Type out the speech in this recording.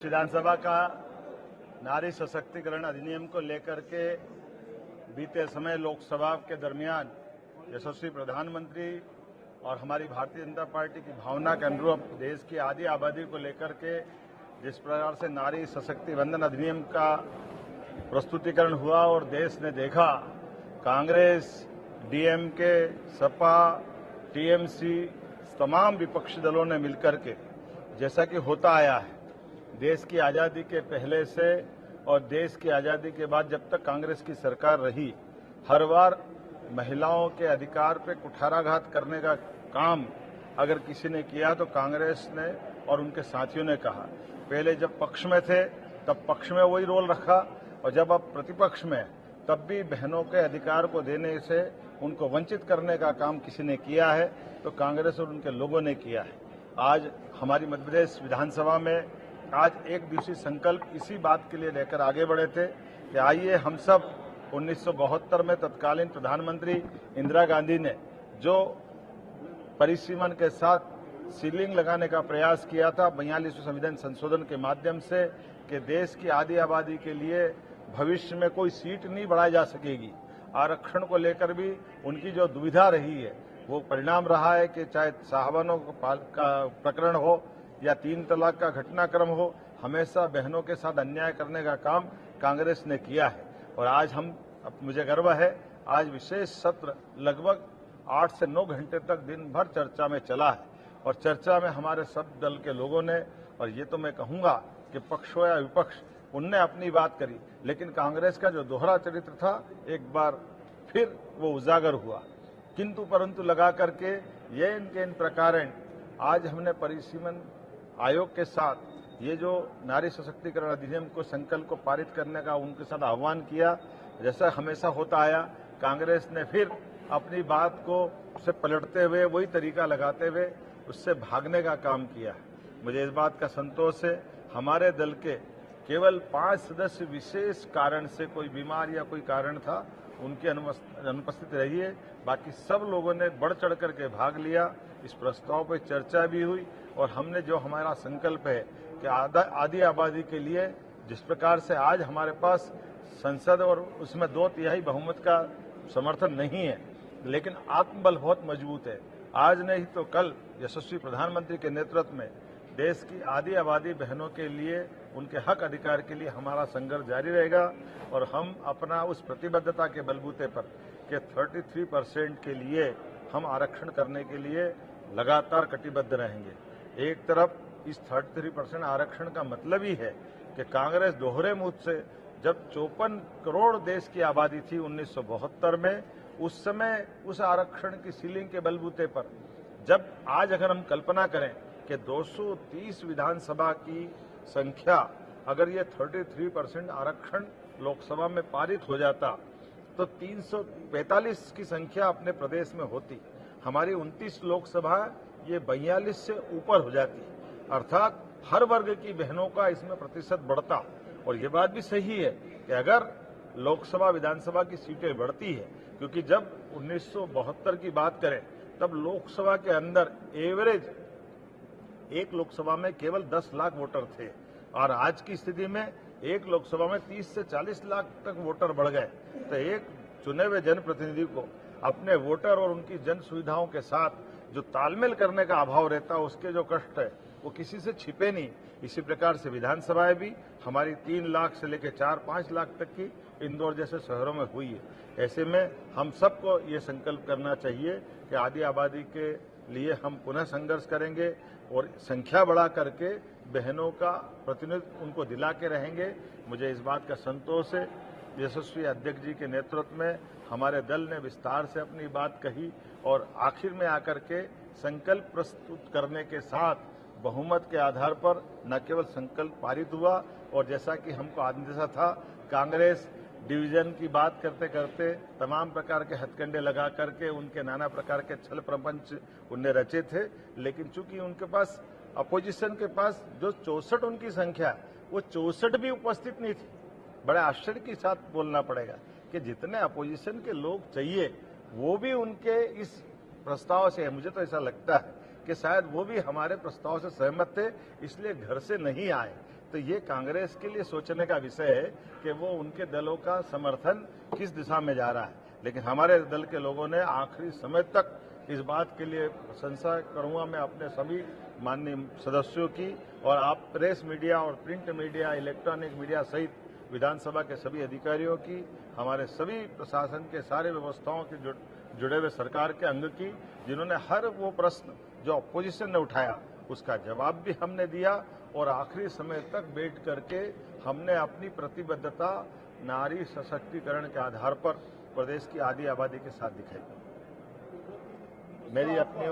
विधानसभा का नारी सशक्तिकरण अधिनियम को लेकर के बीते समय लोकसभा के दरमियान यशस्वी प्रधानमंत्री और हमारी भारतीय जनता पार्टी की भावना के अनुरूप देश की आधी आबादी को लेकर के जिस प्रकार से नारी सशक्तिबंधन अधिनियम का प्रस्तुतिकरण हुआ और देश ने देखा कांग्रेस, डीएमके, सपा, टीएमसी तमाम विपक्षी दलों ने मिलकर के जैसा कि होता आया है देश की आज़ादी के पहले से और देश की आज़ादी के बाद जब तक कांग्रेस की सरकार रही, हर बार महिलाओं के अधिकार पे कुठाराघात करने का काम अगर किसी ने किया तो कांग्रेस ने और उनके साथियों ने कहा। पहले जब पक्ष में थे तब पक्ष में वही रोल रखा और जब अब प्रतिपक्ष में तब भी बहनों के अधिकार को देने से उनको वंचित करने का काम किसी ने किया है तो कांग्रेस और उनके लोगों ने किया है। आज हमारी मध्य प्रदेश विधानसभा में आज एक दिवसीय संकल्प इसी बात के लिए लेकर आगे बढ़े थे कि आइए हम सब 1972 में तत्कालीन प्रधानमंत्री इंदिरा गांधी ने जो परिसीमन के साथ सीलिंग लगाने का प्रयास किया था 42वें संविधान संशोधन के माध्यम से कि देश की आधी आबादी के लिए भविष्य में कोई सीट नहीं बढ़ाई जा सकेगी। आरक्षण को लेकर भी उनकी जो दुविधा रही है वो परिणाम रहा है कि चाहे साहबानों का प्रकरण हो या 3 तलाक का घटनाक्रम हो, हमेशा बहनों के साथ अन्याय करने का काम कांग्रेस ने किया है। और आज मुझे गर्व है, आज विशेष सत्र लगभग 8 से 9 घंटे तक दिन भर चर्चा में चला है और चर्चा में हमारे सब दल के लोगों ने, और ये तो मैं कहूंगा कि पक्ष हो या विपक्ष, उनने अपनी बात करी, लेकिन कांग्रेस का जो दोहरा चरित्र था एक बार फिर वो उजागर हुआ। किंतु परंतु लगा करके ये इनके इन प्रकार आज हमने परिसीमन आयोग के साथ ये जो नारी सशक्तिकरण अधिनियम को संकल्प को पारित करने का उनके साथ आह्वान किया। जैसा हमेशा होता आया, कांग्रेस ने फिर अपनी बात को से पलटते हुए वही तरीका लगाते हुए उससे भागने का काम किया। मुझे इस बात का संतोष है, हमारे दल के केवल 5 सदस्य विशेष कारण से, कोई बीमार या कोई कारण था, उनकी अनुपस्थित रही है। बाकी सब लोगों ने बढ़ चढ़ करके भाग लिया। इस प्रस्ताव पर चर्चा भी हुई और हमने जो हमारा संकल्प है कि आधी आबादी के लिए जिस प्रकार से आज हमारे पास संसद और उसमें 2/3 बहुमत का समर्थन नहीं है, लेकिन आत्मबल बहुत मजबूत है। आज नहीं तो कल यशस्वी प्रधानमंत्री के नेतृत्व में देश की आधी आबादी बहनों के लिए, उनके हक अधिकार के लिए हमारा संघर्ष जारी रहेगा और हम अपना उस प्रतिबद्धता के बलबूते पर कि 33% के लिए हम आरक्षण करने के लिए लगातार कटिबद्ध रहेंगे। एक तरफ इस 33% आरक्षण का मतलब ही है कि कांग्रेस दोहरे मुद्दे से जब 54 करोड़ देश की आबादी थी 1972 में, उस समय उस आरक्षण की सीलिंग के बलबूते पर जब आज अगर हम कल्पना करें कि 230 विधानसभा की संख्या अगर ये 33% आरक्षण लोकसभा में पारित हो जाता तो 345 की संख्या अपने प्रदेश में होती। हमारी 29 लोकसभा ये 42 से ऊपर हो जाती, अर्थात हर वर्ग की बहनों का इसमें प्रतिशत बढ़ता। और ये बात भी सही है कि अगर लोकसभा विधानसभा की सीटें बढ़ती है, क्योंकि जब 1972 की बात करें तब लोकसभा के अंदर एवरेज एक लोकसभा में केवल 10 लाख वोटर थे और आज की स्थिति में एक लोकसभा में 30 से 40 लाख तक वोटर बढ़ गए। तो एक चुने हुए जनप्रतिनिधि को अपने वोटर और उनकी जन सुविधाओं के साथ जो तालमेल करने का अभाव रहता है, उसके जो कष्ट है वो किसी से छिपे नहीं। इसी प्रकार से विधानसभाएं भी हमारी 3 लाख से लेकर 4-5 लाख तक की इंदौर जैसे शहरों में हुई है। ऐसे में हम सबको ये संकल्प करना चाहिए कि आधी आबादी के लिए हम पुनः संघर्ष करेंगे और संख्या बढ़ा करके बहनों का प्रतिनिधित्व उनको दिला के रहेंगे। मुझे इस बात का संतोष है, यशस्वी अध्यक्ष जी के नेतृत्व में हमारे दल ने विस्तार से अपनी बात कही और आखिर में आकर के संकल्प प्रस्तुत करने के साथ बहुमत के आधार पर न केवल संकल्प पारित हुआ और जैसा कि हमको आदेशा था, कांग्रेस डिवीजन की बात करते करते तमाम प्रकार के हथकंडे लगा करके उनके नाना प्रकार के छल प्रपंच उनने रचे थे, लेकिन चूंकि उनके पास अपोजिशन के पास जो 64 उनकी संख्या, वो 64 भी उपस्थित नहीं थी। बड़े आश्चर्य के साथ बोलना पड़ेगा कि जितने अपोजिशन के लोग चाहिए वो भी उनके इस प्रस्ताव से, मुझे तो ऐसा लगता है कि शायद वो भी हमारे प्रस्ताव से सहमत थे, इसलिए घर से नहीं आए। तो ये कांग्रेस के लिए सोचने का विषय है कि वो उनके दलों का समर्थन किस दिशा में जा रहा है। लेकिन हमारे दल के लोगों ने आखिरी समय तक इस बात के लिए प्रशंसा करूंगा मैं अपने सभी माननीय सदस्यों की, और आप प्रेस मीडिया और प्रिंट मीडिया, इलेक्ट्रॉनिक मीडिया सहित विधानसभा के सभी अधिकारियों की, हमारे सभी प्रशासन के सारे व्यवस्थाओं के जुड़े हुए सरकार के अंग की, जिन्होंने हर वो प्रश्न जो अपोजिशन ने उठाया उसका जवाब भी हमने दिया, और आखिरी समय तक बैठ करके हमने अपनी प्रतिबद्धता नारी सशक्तिकरण के आधार पर प्रदेश की आधी आबादी के साथ दिखाई। मेरी अपनी